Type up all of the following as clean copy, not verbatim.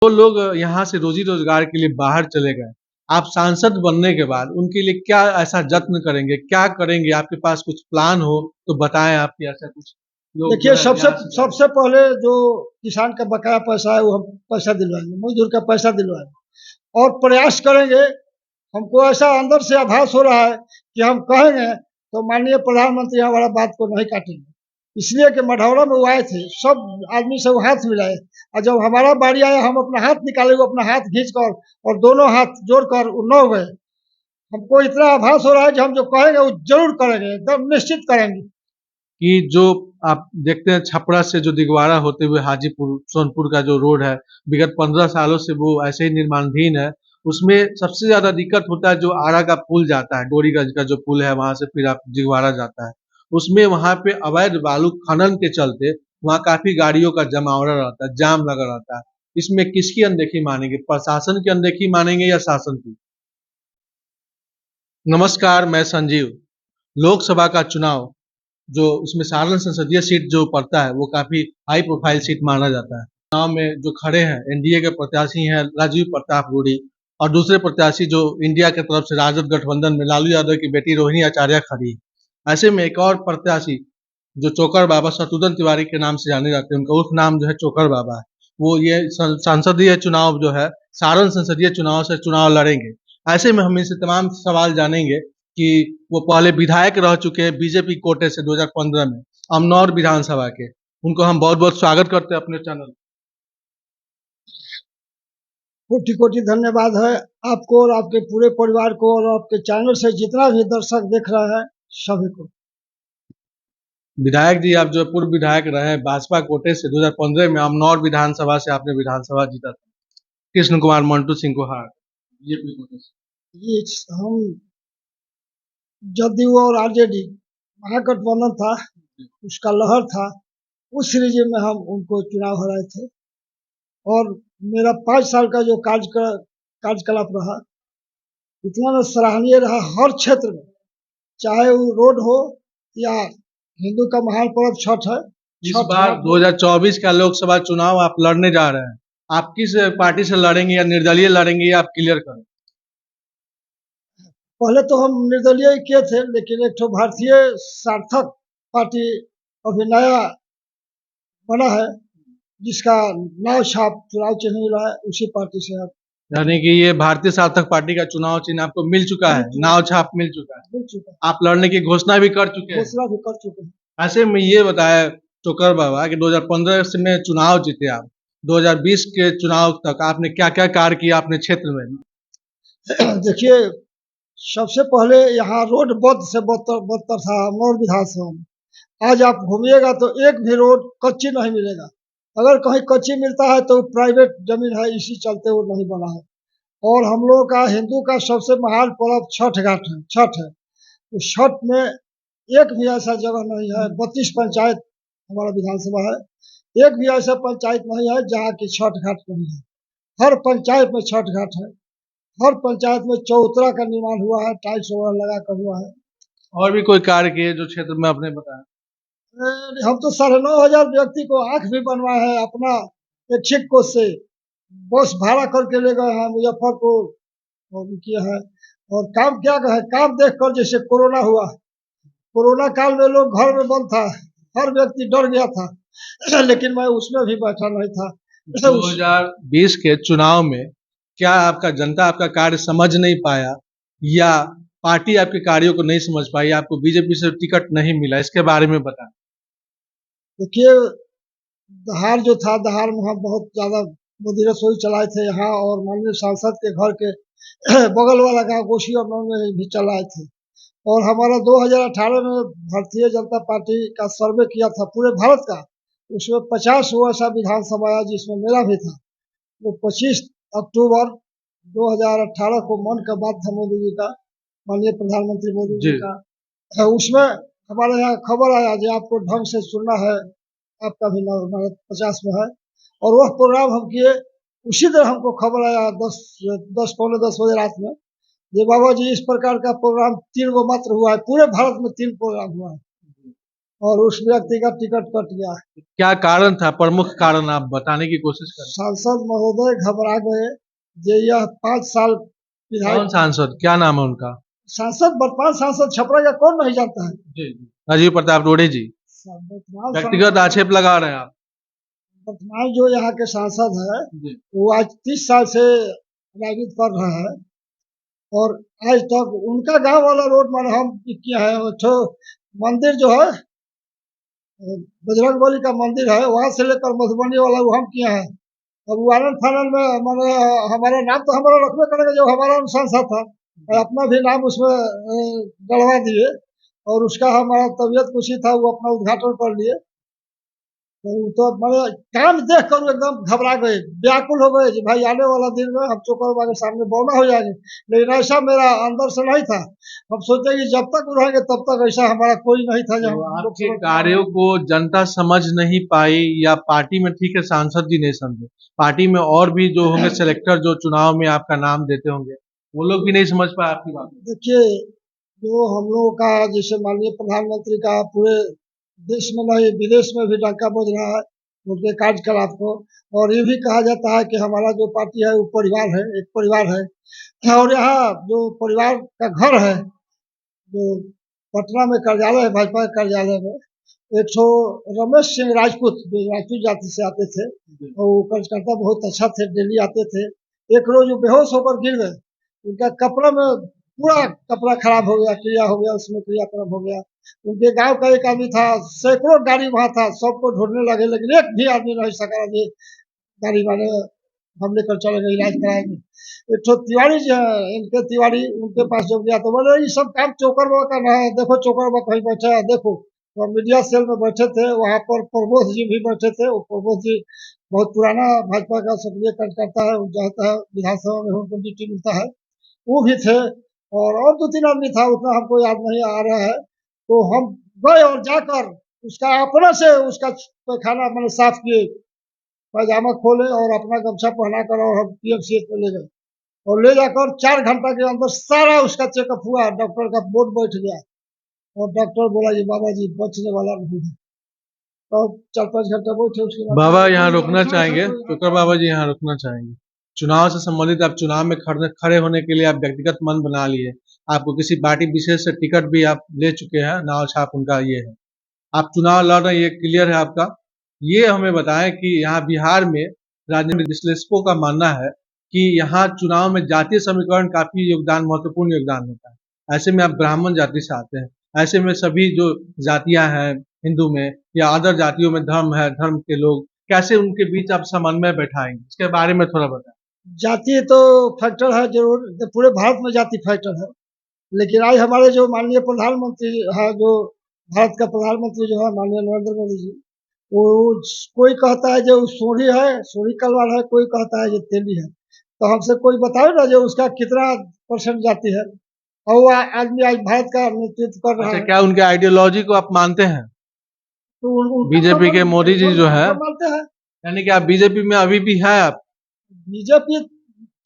वो लोग यहाँ से रोजी रोजगार के लिए बाहर चले गए। आप सांसद बनने के बाद उनके लिए क्या ऐसा जत्न करेंगे, क्या करेंगे? आपके पास कुछ प्लान हो तो बताएं। आपकी ऐसा कुछ लोग जो देखिए, है सबसे यहाँ से जाए। सबसे पहले जो किसान का बकाया पैसा है वो हम पैसा दिलवाएंगे, मजदूर का पैसा दिलवाएंगे और प्रयास करेंगे। हमको ऐसा अंदर से आभास हो रहा है कि हम कहेंगे तो माननीय प्रधानमंत्री हमारा बात को नहीं काटेंगे, इसलिए कि मढ़ौरा में वो आए थे, सब आदमी से वो हाथ मिलाए और जब हमारा बारी आया हम अपना हाथ निकाले, वो अपना हाथ खींच कर और दोनों हाथ जोड़कर वो न गए। हमको इतना आभास हो रहा है कि हम जो कहेंगे वो जरूर करेंगे, एकदम निश्चित करेंगे। कि जो आप देखते हैं छपरा से जो दिगवाड़ा होते हुए हाजीपुर सोनपुर का जो रोड है, विगत 15 सालों से वो ऐसे ही निर्माणधीन है। उसमें सबसे ज्यादा दिक्कत होता है जो आरा का पुल जाता है, डोरीगंज का जो पुल है, वहां से फिर आप दिगवाड़ा जाता है। उसमें वहां पे अवैध बालू खनन के चलते वहां काफी गाड़ियों का जमावड़ा रहता है, जाम लगा रहता है। इसमें किसकी अनदेखी मानेंगे? प्रशासन की अनदेखी मानेंगे या शासन की? नमस्कार, मैं संजीव। लोकसभा का चुनाव जो उसमें सारण संसदीय सीट जो पड़ता है वो काफी हाई प्रोफाइल सीट माना जाता है। चुनाव में जो खड़े हैं एनडीए के प्रत्याशी हैं राजीव प्रताप रूडी, और दूसरे प्रत्याशी जो इंडिया की तरफ से राजद गठबंधन में लालू यादव की बेटी रोहिणी आचार्य खड़ी है। ऐसे में एक और प्रत्याशी जो चोकर बाबा शत्रुघ्न तिवारी के नाम से जाने जाते हैं, उनका उर्फ नाम जो है चोकर बाबा है, वो ये संसदीय चुनाव जो है सारण संसदीय चुनाव से चुनाव लड़ेंगे। ऐसे में हम इनसे तमाम सवाल जानेंगे कि वो पहले विधायक रह चुके हैं बीजेपी कोटे से 2015 में अमनौर विधानसभा के। उनको हम बहुत बहुत स्वागत करते हैं अपने चैनल। कोटि कोटि धन्यवाद है आपको और आपके पूरे परिवार को और आपके चैनल से जितना भी दर्शक देख रहा है सभी को। विधायक जी, आप जो पूर्व विधायक रहे हैं भाजपा कोटे से 2015 में अमनौर विधानसभा से आपने विधानसभा जीता था, कृष्ण कुमार मंटू सिंह को हार बीजेपी कोटे से। ये हम जदयू और आरजेडी महागठबंधन था, उसका लहर था, उस सीरीज में हम उनको चुनाव हराए थे और मेरा 5 साल का जो कार्यकलाप रहा इतना सराहनीय रहा। हर क्षेत्र में, चाहे वो रोड हो या हिंदू का महान पर्व छठ है, इस छठ बार घाट हो। 2024 का लोकसभा चुनाव आप लड़ने जा रहे हैं, आप किस पार्टी से लड़ेंगे या निर्दलीय लड़ेंगे, या आप क्लियर करें। पहले तो हम निर्दलीय ही किए थे, लेकिन एक तो भारतीय सार्थक पार्टी अभी नया बना है जिसका नाव छाप चुनाव चिन्ह मिला है, उसी पार्टी से आप यानी कि ये भारतीय सार्थक पार्टी का चुनाव चिन्ह आपको मिल चुका है, नाव छाप मिल चुका है, मिल चुका है, आप लड़ने की घोषणा भी कर चुके हैं। घोषणा भी कर चुके हैं। ऐसे में ये बताया चोकर बाबा कि 2015 में चुनाव जीते आप, 2020 के चुनाव तक आपने क्या क्या कार्य किया अपने क्षेत्र में? देखिए, सबसे पहले यहाँ रोड बद से बदतर था अमनौर विधानसभा में। आज आप घूमिएगा तो एक भी रोड कच्ची नहीं मिलेगा, अगर कहीं कच्ची मिलता है तो प्राइवेट जमीन है, इसी चलते वो नहीं बना है। और हम लोगों का हिंदू का सबसे महान पर्व छठ घाट है, छठ है। तो छठ में एक भी ऐसा जगह नहीं है, 32 पंचायत हमारा विधानसभा है, एक भी ऐसा पंचायत नहीं है जहाँ की छठ घाट नहीं है। हर पंचायत में छठ घाट है, हर पंचायत में चौतरा का निर्माण हुआ है, टाइल्स वगैरह लगा कर हुआ है। और भी कोई कार्य किए जो क्षेत्र में आपने बताया? हम तो 9,500 व्यक्ति को आंख भी बनवाए हैं अपना इच्छिक कोष से, बस भाड़ा करके ले गए हैं मुजफ्फरपुर और किया है। और काम क्या कहे, काम देख कर जैसे कोरोना हुआ, कोरोना काल में लोग घर में बंद था, हर व्यक्ति डर गया था लेकिन मैं उसमें भी बैठा नहीं था। 2020 के चुनाव में क्या आपका जनता आपका कार्य समझ नहीं पाया, या पार्टी आपके कार्यों को नहीं समझ पाई, आपको बीजेपी से टिकट नहीं मिला, इसके बारे में बताएं। देखिए, दहाड़ जो था, दहाड़ में हम बहुत ज्यादा मोदी रसोई चलाए थे यहाँ, और माननीय सांसद के घर के बगल वाला गांव गोशी और में भी चलाए थे। और हमारा 2018 में भारतीय जनता पार्टी का सर्वे किया था पूरे भारत का, उसमें 50 वो ऐसा विधानसभा आया जिसमें मेरा भी था। वो 25 अक्टूबर 2018 को मन का बात था मोदी जी का, माननीय प्रधानमंत्री मोदी जी का। उसमें हमारे यहाँ खबर आया कि आपको ढंग से सुनना है, आपका भी नाम 50 में है। और वह प्रोग्राम हम किए, उसी दिन हमको खबर आया 10 पौने 10 बजे रात में, ये बाबा जी इस प्रकार का प्रोग्राम 3 गो मात्र हुआ है, पूरे भारत में 3 प्रोग्राम हुआ है। और उस व्यक्ति का टिकट कट गया। क्या कारण था, प्रमुख कारण आप बताने की कोशिश करें। सांसद महोदय घबरा गए। यह 5 साल कौन विधायक सांसद, क्या नाम है उनका। सांसद, वर्तमान सांसद छपरा का कौन नहीं जानता है। जी जी, राजीव प्रताप रूढ़ी जी। वर्तमान व्यक्तिगत आक्षेप लगा रहे हैं आप। वर्तमान जो यहाँ के सांसद है जी। वो आज 30 साल से राजनीति कर रहा है और आज तक उनका गांव वाला रोड मैंने हम किया है। तो मंदिर जो है बजरंग बली का मंदिर है, वहां से लेकर मधुबनी वाला वो हम किया है। अब वो आनंद फानंद में मैंने हमारा नाम तो हमारा रखबे करेंगे जो हमारा सांसद था, और अपना भी नाम उसमें डलवा दिए और उसका हमारा तबीयत कुछ ही था, वो अपना उद्घाटन कर लिए। तो मैंने काम देख कर एकदम घबरा गए, व्याकुल हो गए कि भाई आने वाला दिन में हम चोकरबा के सामने बौना हो जाएंगे। लेकिन ऐसा मेरा अंदर से नहीं था। हम सोचे कि जब तक वो रहेंगे तब तक ऐसा हमारा कोई नहीं था। तो आपके कार्यों को जनता समझ नहीं पाई या पार्टी में, ठीक है सांसद जी नहीं समझे, पार्टी में और भी जो होंगे सेलेक्टर जो चुनाव में आपका नाम देते होंगे, वो लोग भी नहीं समझ पाए आपकी बात। देखिए, जो हम लोगों का जैसे माननीय प्रधानमंत्री का पूरे देश में नहीं विदेश में भी डंका बज रहा है उनके कार्यकलाप को, और ये भी कहा जाता है कि हमारा जो पार्टी है वो परिवार है, एक परिवार है। और यहाँ जो परिवार का घर है, जो पटना में कार्यालय है भाजपा के कार्यालय में, एक सौ रमेश सिंह राजपूत जो राजपूत जाति से आते थे और वो कार्यकर्ता बहुत अच्छा थे, डेली आते थे। एक रोज वो बेहोश होकर गिर गए, उनका कपड़ा में पूरा कपड़ा खराब हो गया, क्रिया हो गया, उसमें क्रियाक्रम हो गया। उनके गांव का एक आदमी था, सैकड़ों गाड़ी वहां था, सबको ढूंढने लगे लेकिन एक भी आदमी नहीं सका ये गाड़ी वाले हम लेकर चले गए इलाज कराएंगे। एक तो तिवारी जो है इनके तिवारी, उनके पास जब गया तो बोले ये सब काम चोकर बाबा का ना है, देखो चोकर बाबा कहीं बैठे है देखो। तो मीडिया सेल में बैठे थे, वहां पर प्रमोद जी भी बैठे थे। वो प्रमोद जी बहुत पुराना भाजपा का सक्रिय कार्यकर्ता है, जाता है विधानसभा में उनको ड्यूटी मिलता है, वो भी थे। और 2-3 आदमी था, उतना हमको याद नहीं आ रहा है। तो हम गए और जाकर उसका अपना से उसका पैखाना मैंने साफ किए, पैजामा खोले और अपना गमछा पहना कर और हम पीएमसीएच में ले गए और ले जाकर 4 घंटा के अंदर सारा उसका चेकअप हुआ। डॉक्टर का बोर्ड बैठ गया और डॉक्टर बोला जी बाबा जी बचने वाला नहीं है। तो 4-5 घंटा बैठे, उसके बाद बाबा यहाँ रुकना चाहेंगे, शुक्र बाबा जी यहाँ रुकना चाहेंगे। चुनाव से संबंधित आप चुनाव में खड़े होने के लिए आप व्यक्तिगत मन बना लिए, आपको किसी पार्टी विशेष से टिकट भी आप ले चुके हैं, नाव छाप उनका ये है, आप चुनाव लड़ रहे हैं, ये क्लियर है आपका। ये हमें बताएं कि यहाँ बिहार में राजनीतिक विश्लेषकों का मानना है कि यहाँ चुनाव में जातीय समीकरण काफी महत्वपूर्ण योगदान होता है। ऐसे में आप ब्राह्मण जाति से आते हैं, ऐसे में सभी जो जातियां हैं हिंदू में या अदर जातियों में धर्म है, धर्म के लोग कैसे उनके बीच आप समन्वय बैठाएंगे, इसके बारे में थोड़ा बताएं। जाति तो फैक्टर है जरूर, पूरे भारत में जाति फैक्टर है। लेकिन आज हमारे जो माननीय प्रधानमंत्री है, जो भारत का प्रधानमंत्री जो है माननीय नरेंद्र मोदी जी, वो कोई कहता है जो सोढ़ी है, सोढ़ी कलवार है, कोई कहता है जो तेली है। तो हमसे कोई बताओ ना जो उसका कितना परसेंट जाति है, और वो आदमी आज भारत का नेतृत्व कर रहा अच्छा, है। क्या उनके आइडियोलॉजी को आप मानते हैं। तो बीजेपी के मोदी जी जो है, मानते हैं, यानी कि आप बीजेपी में अभी भी है, आप बीजेपी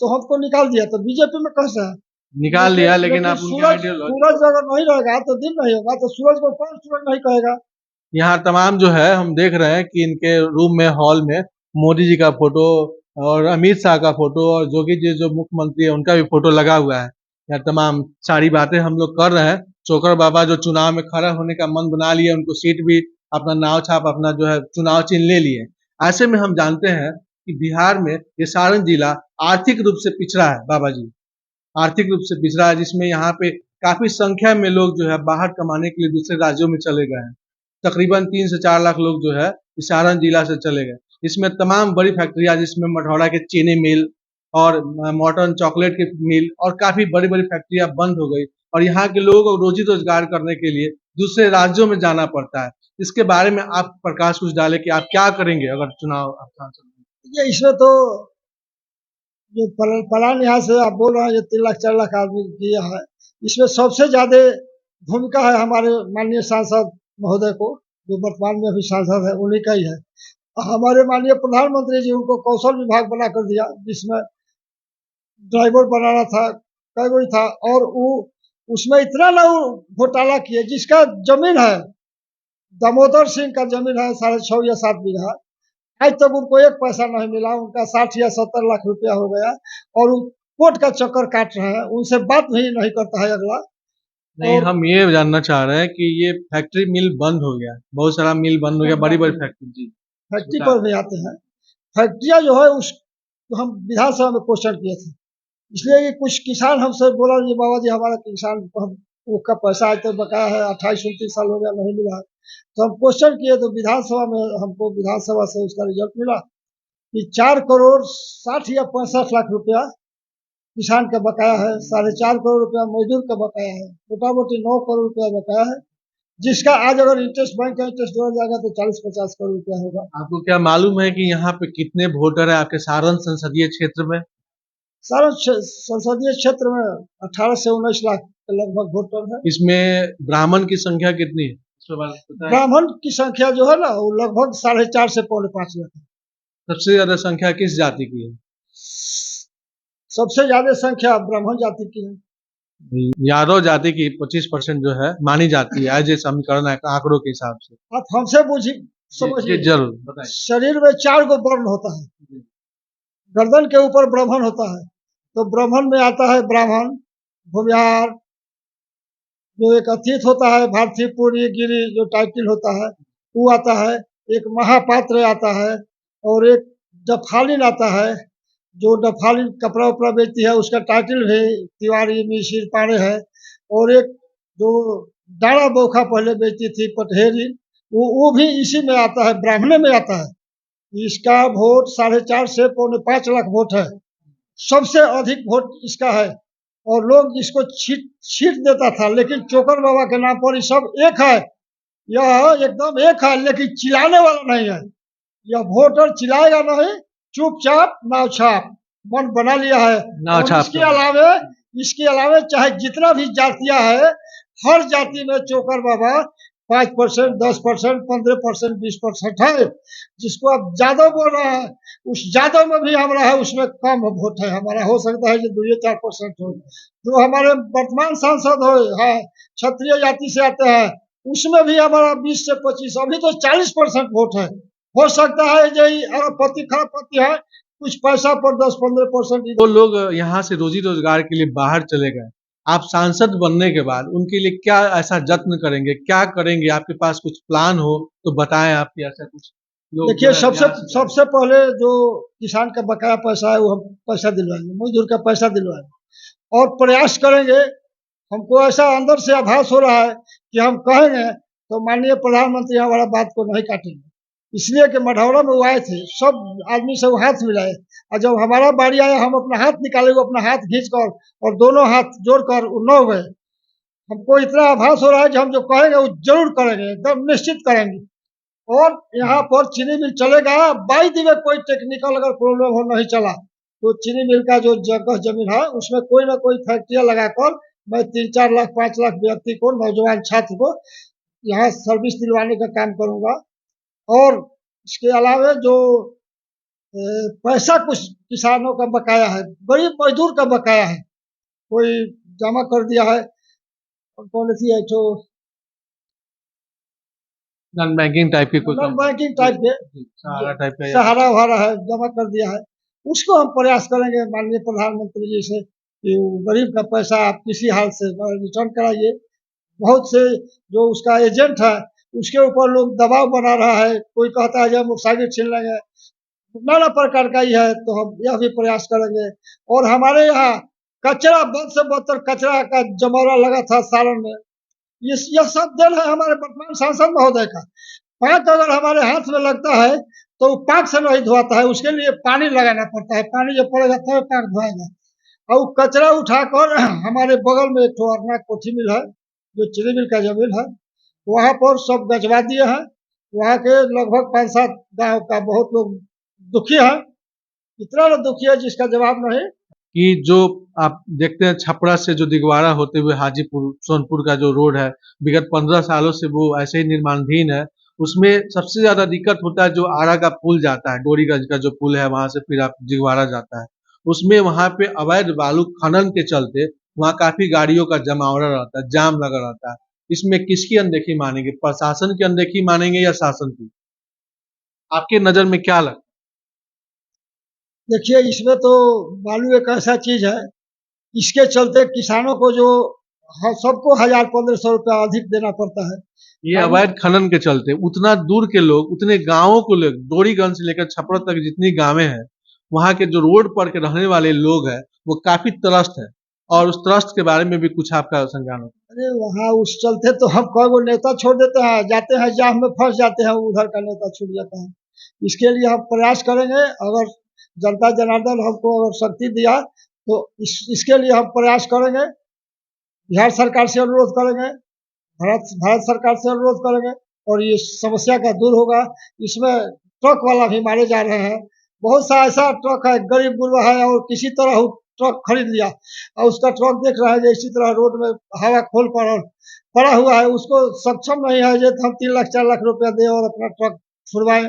तो हमको निकाल दिया तो बीजेपी में कैसे है। निकाल लिया, लेकिन आप उनके सूरज आइडियोलॉजी, सूरज अगर नहीं रहेगा तो दिन नहीं होगा, तो सूरज को कौन सूरज नहीं कहेगा। यहाँ तमाम जो है हम देख रहे हैं कि इनके रूम में, हॉल में मोदी जी का फोटो और अमित शाह का फोटो और जोगी जी जो मुख्यमंत्री है उनका भी फोटो लगा हुआ है। यह तमाम सारी बातें हम लोग कर रहे हैं। चोकर बाबा जो चुनाव में खड़ा होने का मन बना लिए, उनको सीट भी अपना नाव छाप अपना जो है चुनाव चिन्ह ले लिए। ऐसे में हम जानते हैं कि बिहार में ये सारण जिला आर्थिक रूप से पिछड़ा है, बाबा जी आर्थिक रूप से पिछड़ा है, जिसमें यहाँ पे काफी संख्या में लोग जो है बाहर कमाने के लिए दूसरे राज्यों में चले गए हैं। तकरीबन 3 से 4 लाख लोग जो है सारण जिला से चले गए। इसमें तमाम बड़ी फैक्ट्रियां, जिसमें मठौड़ा के चीनी मिल और मॉर्टन चॉकलेट के मिल और काफी बड़ी बड़ी फैक्ट्रियां बंद हो गई और यहाँ के लोगों को रोजी रोजगार करने के लिए दूसरे राज्यों में जाना पड़ता है। इसके बारे में आप प्रकाश कुछ डाले कि आप क्या करेंगे अगर चुनाव आप सांसद। ये इसमें तो जो पलान यहाँ से आप बोल रहे हैं, ये 3 लाख 4 लाख आदमी किया है, इसमें सबसे ज्यादा भूमिका है हमारे माननीय सांसद महोदय को, जो वर्तमान में अभी सांसद है उन्हीं का ही है। हमारे माननीय प्रधानमंत्री जी उनको कौशल विभाग बना कर दिया, जिसमें ड्राइवर बनाना था, कई कोई था, और वो उसमें इतना ना घोटाला किए, जिसका जमीन है दामोदर सिंह का जमीन है 6.5 या 7 बीघा। आज तक उनको एक पैसा नहीं मिला। उनका 60 या 70 लाख रुपया हो गया और वो कोर्ट का चक्कर काट रहे हैं। उनसे बात भी नहीं करता है अगला। नहीं, और हम ये जानना चाह रहे हैं कि ये फैक्ट्री मिल बंद हो गया, बहुत सारा मिल बंद हो गया, बड़ी बड़ी फैक्ट्री जी फैक्ट्री पर भी आते हैं। फैक्ट्रियाँ जो है उस तो हम विधानसभा में क्वेश्चन किए थे, इसलिए कि कुछ किसान हमसे बोला कि बाबा जी हमारा किसान को हम उसका पैसा आज तक बकाया है, 28-29 साल हो गया नहीं मिला है। तो हम क्वेश्चन किए तो विधानसभा में हमको विधानसभा से उसका रिजल्ट मिला कि 4 करोड़ 60 या 65 लाख रुपया किसान का बकाया है, 4.5 करोड़ रुपया मजदूर का बकाया है, मोटा मोटी 9 करोड़ रुपया बकाया है, जिसका आज अगर इंटरेस्ट बैंक का इंटरेस्ट जोड़ा जाएगा तो 40-50 करोड़ रुपया होगा। आपको क्या मालूम है कि यहाँ पे कितने वोटर है आपके सारण संसदीय क्षेत्र में? सारण संसदीय क्षेत्र में 18 से 19 लाख के लगभग वोटर है। इसमें ब्राह्मण की संख्या कितनी है, इसके बारे में पता है? ब्राह्मण की संख्या जो है ना वो लगभग 4.5 से 5.5 लाख है। सबसे ज्यादा संख्या किस जाति की है? सबसे ज्यादा संख्या ब्राह्मण जाति की है। यादव जाति की 25% जो है मानी जाती है, आज ये समीकरण है आंकड़ों के हिसाब से। आप हमसे जी, समझिए, जरूर बताएं। शरीर में 4 गो वर्ण होता है। गर्दन के ऊपर ब्राह्मण होता है, तो ब्राह्मण में आता है ब्राह्मण, भूमिहार, जो एक अतीत होता है, भारतीय पुरी गिरी जो टाइटल होता है वो आता है, एक महापात्र आता है और एक डफालिन आता है, जो डफालिन कपड़ा उपड़ा बेचती है उसका टाइटल भी तिवारी मिसिर पाड़े है। और एक जो डाड़ा बोखा पहले बेचती थी पटहेरी, वो भी इसी में आता है, ब्राह्मणे में आता है। इसका वोट 4.5 से 5.25 लाख वोट है, सबसे अधिक वोट इसका है। और लोग इसको छीट देता था, लेकिन चोकर बाबा के नाम पर सब एक है, यह एकदम एक है, लेकिन चिल्लाने वाला नहीं है। यह वोटर चिल्लाएगा नहीं, चुपचाप नाव छाप मन बना लिया है। और इसके अलावे चाहे जितना भी जातियां है, हर जाति में चोकर बाबा 5%, 10%, 15%, 20% है। जिसको आप जादव बोल रहे हैं, उस जादव में भी हमारा है, उसमें कम वोट है हमारा, हो सकता है कि 2-4% हो। जो हमारे वर्तमान सांसद है क्षत्रिय जाति से आते हैं, उसमें भी हमारा 20 से 25, अभी तो 40% वोट है। हो सकता है यही अरबपति खरबपति है, कुछ पैसा पर 10-15% वो लोग यहाँ से रोजी रोजगार के लिए बाहर चले गए, आप सांसद बनने के बाद उनके लिए क्या ऐसा जत्न करेंगे, क्या करेंगे? आपके पास कुछ प्लान हो तो बताएं, आपकी ऐसा कुछ लोग देखिए, सबसे पहले जो किसान का बकाया पैसा है वो हम पैसा दिलवाएंगे, मजदूर का पैसा दिलवाएंगे और प्रयास करेंगे। हमको ऐसा अंदर से आभास हो रहा है कि हम कहेंगे तो माननीय प्रधानमंत्री हमारा बात को नहीं काटेंगे, इसलिए कि मढ़ौरा में वो आए थे, सब आदमी से वो हाथ मिलाए, और जब हमारा बारी आया हम अपना हाथ निकाले, वो अपना हाथ खींच कर और दोनों हाथ जोड़कर वो 9 गए। हमको इतना आभास हो रहा है कि हम जो कहेंगे वो जरूर करेंगे, एकदम निश्चित करेंगे। और यहाँ पर चीनी मिल चलेगा, बाई दी में कोई टेक्निकल अगर प्रॉब्लम हो नहीं चला तो चीनी मिल का जो जगह जमीन है उसमें कोई ना कोई फैक्ट्रिया लगाकर मैं 3-4 लाख 5 लाख व्यक्ति को, नौजवान छात्र को यहाँ सर्विस दिलवाने का काम करूंगा। और इसके अलावा जो पैसा कुछ किसानों का बकाया है, गरीब मजदूर का बकाया है, कोई जमा कर दिया है, कौन सी है तो नॉन बैंकिंग टाइप की, नॉन बैंकिंग टाइप के सहारा टाइप का, सहारा वहारा है, जमा कर दिया है, उसको हम प्रयास करेंगे माननीय प्रधानमंत्री जी से कि गरीब का पैसा आप किसी हाल से रिटर्न कराइए। बहुत से जो उसका एजेंट है उसके ऊपर लोग दबाव बना रहा है, कोई कहता है जब मोटरसाइकिल छीन लेंगे, नाना प्रकार का ही है, तो हम यह भी प्रयास करेंगे। और हमारे यहाँ कचरा बद से बदतर कचरा का जमावड़ा लगा था सारण में, यह सब देन है हमारे वर्तमान सांसद महोदय का। पाक अगर हमारे हाथ में लगता है तो पाक से नहीं धोता है, उसके लिए पानी लगाना पड़ता है, पानी जब पड़ेगा तब पाक धोएगा। और कचरा उठाकर हमारे बगल में एक तो अरना कोठी मिल है जो चीनी मिल का जमीन है, वहां पर सब गजवा दिए हैं। वहां के लगभग 5-7 गांव का बहुत लोग दुखी है, इतना दुखी है जिसका जवाब नहीं। कि जो आप देखते हैं छपरा से जो दिगवाड़ा होते हुए हाजीपुर सोनपुर का जो रोड है, विगत 15 सालों से वो ऐसे ही निर्माणधीन है। उसमें सबसे ज्यादा दिक्कत होता है जो आरा का पुल जाता है, डोरीगंज का जो पुल है, वहां से फिर आप दिगवाड़ा जाता है, उसमें वहां पे अवैध बालू खनन के चलते वहां काफी गाड़ियों का जमावड़ा रहता है, जाम लगा रहता है। इसमें किसकी अनदेखी मानेंगे? प्रशासन की अनदेखी मानेंगे या शासन की? आपके नजर में क्या लगता देखिए, इसमें तो बालू एक ऐसा चीज है, इसके चलते किसानों को जो सबको 1000-1500 रुपया अधिक देना पड़ता है। है? ये बालू अवैध खनन के चलते उतना दूर के लोग, उतने गांवों को लोग, डोरीगंज से लेकर छपरा तक जितनी गांवें हैं, वहां के जो रोड पर के रहने वाले लोग हैं, वो काफी त्रस्त है। और उस त्रस्त के बारे में भी कुछ आपका संज्ञान हो? अरे वहाँ उस चलते तो हम कई वो नेता छोड़ देते हैं, जाते हैं जाह में फंस जाते हैं, उधर का नेता छूट जाता है। इसके लिए हम प्रयास करेंगे, अगर जनता जनार्दन हमको अगर शक्ति दिया तो इसके लिए हम प्रयास करेंगे, बिहार सरकार से अनुरोध करेंगे, भारत सरकार से अनुरोध करेंगे और ये समस्या का दूर होगा। इसमें ट्रक वाला भी मारे जा रहे हैं, बहुत सा ऐसा ट्रक है गरीब गुरबा है और किसी तरह वो ट्रक खरीद लिया और उसका ट्रक देख रहा है कि इसी तरह रोड में हवा खोल पड़ा हुआ है, उसको सक्षम नहीं है जो हम 3 लाख 4 लाख रुपया दे और अपना ट्रक छुड़वाएं।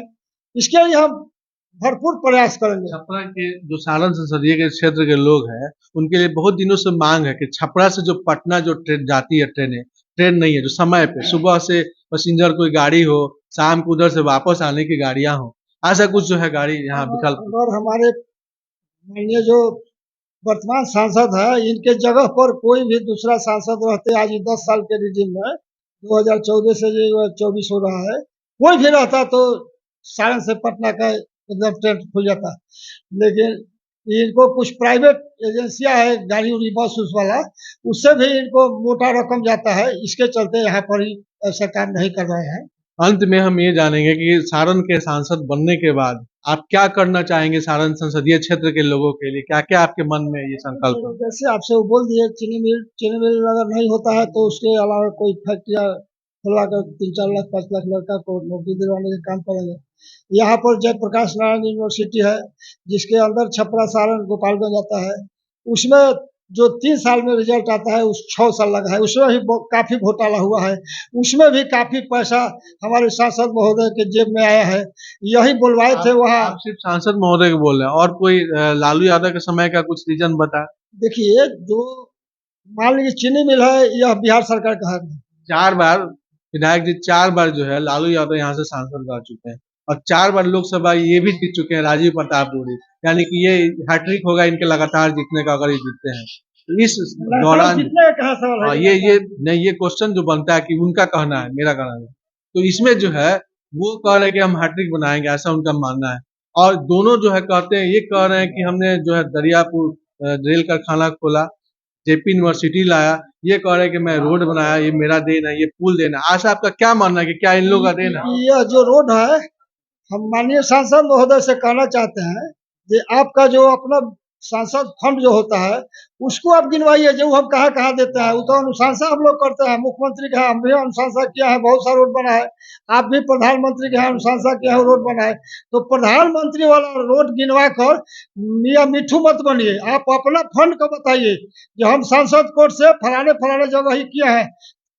इसके लिए हम भरपूर प्रयास करेंगे। छपरा के जो सारण संसदीय के क्षेत्र के लोग हैं, उनके लिए बहुत दिनों से मांग है कि छपरा से जो पटना जो ट्रेन जाती है, ट्रेन नहीं है जो समय पे सुबह से पैसेंजर कोई गाड़ी हो, शाम को उधर से वापस आने की गाड़ियां हो, ऐसा कुछ जो है गाड़ी यहाँ विकल्प। और हमारे माननीय जो वर्तमान सांसद है, इनके जगह पर कोई भी दूसरा सांसद रहते, आज 10 साल के रिजिम में 2014 से जो 24 हो रहा है, कोई भी रहता तो सारण से पटना का एकदम ट्रेन खुल जाता। लेकिन इनको कुछ प्राइवेट एजेंसियां है, गाड़ी उड़ी बस उस वाला, उससे भी इनको मोटा रकम जाता है, इसके चलते यहाँ पर ही ऐसा काम नहीं कर रहे हैं। अंत में हम ये जानेंगे कि सारण के सांसद बनने के बाद आप क्या करना चाहेंगे सारण संसदीय क्षेत्र के लोगों के लिए? क्या क्या आपके मन में ये संकल्प है? जैसे आपसे वो बोल दिए, चीनी मिल अगर नहीं होता है तो उसके अलावा कोई फैक्ट्रिया खुलवा कर 3-4 लाख 5 लाख लड़का को नौकरी दिलवाने का काम करेंगे। यहाँ पर जयप्रकाश नारायण यूनिवर्सिटी है, जिसके अंदर छपरा सारण गोपालगंज आता है, उसमें जो 3 साल में रिजल्ट आता है उस 6 साल लगा है, उसमें भी काफी घोटाला हुआ है, उसमें भी काफी पैसा हमारे सांसद महोदय के जेब में आया है। यही बुलवाए थे वहाँ। आप सिर्फ सांसद महोदय को बोल रहे हैं और कोई लालू यादव के समय का कुछ रीजन बता? देखिए, जो मान लीजिए चीनी मिल है, यह बिहार सरकार का है। 4 बार विधायक जी, 4 बार जो है लालू यादव यहाँ से सांसद रह चुके हैं और 4 बार लोकसभा ये भी जीत चुके हैं राजीव प्रताप रूडी, यानी कि ये हैट्रिक होगा इनके लगातार जीतने का अगर ये जीतते हैं। तो इस दौरान ये नहीं, ये क्वेश्चन जो बनता है कि उनका कहना है, मेरा कहना है, तो इसमें जो है वो कह रहे हैं कि हम हैट्रिक बनाएंगे, ऐसा उनका मानना है। और दोनों जो है कहते हैं, ये कह रहे हैं कि हमने जो है दरियापुर रेल कारखाना खोला, जेपी यूनिवर्सिटी लाया, ये कह रहे हैं कि मैं रोड बनाया, ये मेरा देन है, ये पुल देन है। आशा आपका क्या मानना है कि क्या इन लोगों का देन है? यह जो रोड है, हम माननीय सांसद महोदय से कहना चाहते हैं कि आपका जो अपना सांसद फंड जो होता है, उसको आप गिनवाइए, जो हम कहाँ-कहाँ देते हैं, वो तो अनुशंसा हम लोग करते हैं, मुख्यमंत्री का हम भी अनुशंसा किया है, बहुत सा रोड बना है, आप भी प्रधानमंत्री के यहाँ अनुशंसा किया है, रोड बना है, तो प्रधानमंत्री वाला रोड गिनवा कर मियाँ मिट्ठू मत बनिए, आप अपना फंड का बताइए, जो हम सांसद कोर्ट से फलाने जगह ही किया है।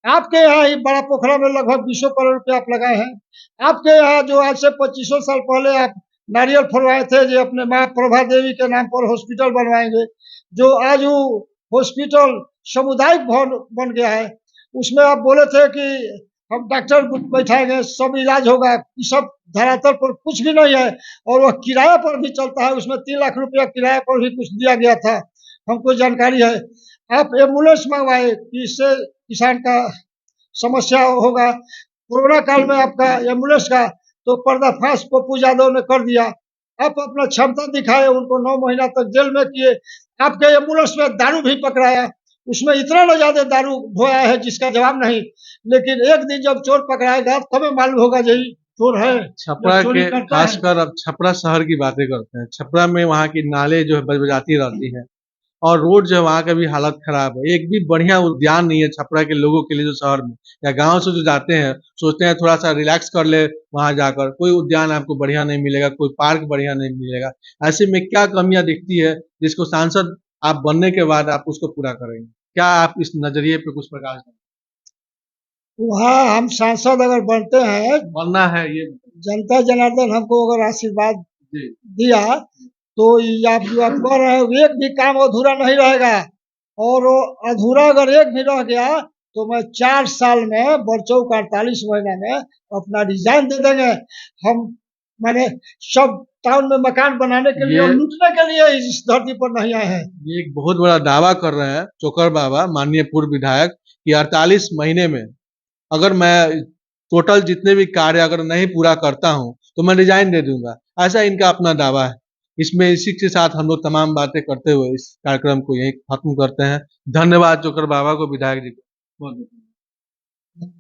आपके यहाँ ही बड़ा पोखरा में लगभग 20 करोड़ रुपया आप लगाए हैं। आपके यहाँ जो आज से 25 साल पहले आप नारियल फोड़वाए थे, जो अपने माँ प्रभा देवी के नाम पर हॉस्पिटल बनवाएंगे, जो आज वो हॉस्पिटल सामुदायिक भवन बन गया है, उसमें आप बोले थे कि हम डॉक्टर बैठाएंगे, सब इलाज होगा, ये सब धरातल पर कुछ भी नहीं है और वह किराया पर भी चलता है, उसमें 3 लाख रुपया किराया पर भी कुछ दिया गया था, हमको जानकारी है। आप एम्बुलेंस मंगवाए कि इससे किसान का समस्या होगा। कोरोना काल में आपका एम्बुलेंस का तो पर्दाफाश पप्पू यादव ने कर दिया। आप अपना क्षमता दिखाए, उनको 9 महीना तक जेल में किए। आपके एम्बुलेंस में दारू भी पकड़ाया, उसमें इतना न ज्यादा दारू ढोया है जिसका जवाब नहीं। लेकिन एक दिन जब चोर पकड़ाएगा तभी मालूम होगा यही चोर है। छपरा के खासकर अब छपरा शहर की बातें करते हैं। छपरा में वहाँ की नाले जो है बजबजाती रहती है और रोड जो है वहाँ का भी हालत खराब है। एक भी बढ़िया उद्यान नहीं है छपरा के लोगों के लिए, जो शहर में या गांव से जो जाते हैं, सोचते हैं थोड़ा सा रिलैक्स कर ले वहां जाकर, कोई उद्यान आपको बढ़िया नहीं मिलेगा, कोई पार्क बढ़िया नहीं मिलेगा। ऐसे में क्या कमियां दिखती है जिसको सांसद आप बनने के बाद आप उसको पूरा करेंगे? क्या आप इस नजरिए पे कुछ प्रकाश डालें? वहाँ हम सांसद अगर बनते हैं, बनना है ये जनता जनार्दन हमको अगर आशीर्वाद जी। दिया तो आप जो आप कह रहे हैं एक भी काम अधूरा नहीं रहेगा और अधूरा अगर एक भी रह गया तो मैं 4 साल में बरचौ का 48 महीना में अपना रिजाइन दे देंगे। हम मैंने सब टाउन में मकान बनाने के लिए और लूटने के लिए इस धरती पर नहीं आए हैं। ये एक बहुत बड़ा दावा कर रहे हैं चोकर बाबा, माननीय पूर्व विधायक, कि 48 महीने में अगर मैं टोटल जितने भी कार्य अगर नहीं पूरा करता हूं तो मैं रिजाइन दे दूंगा। ऐसा इनका अपना दावा है। इसमें इसी के साथ हम लोग तमाम बातें करते हुए इस कार्यक्रम को यहीं खत्म करते हैं। धन्यवाद चोकर बाबा को, विधायक जी को। बहुत बहुत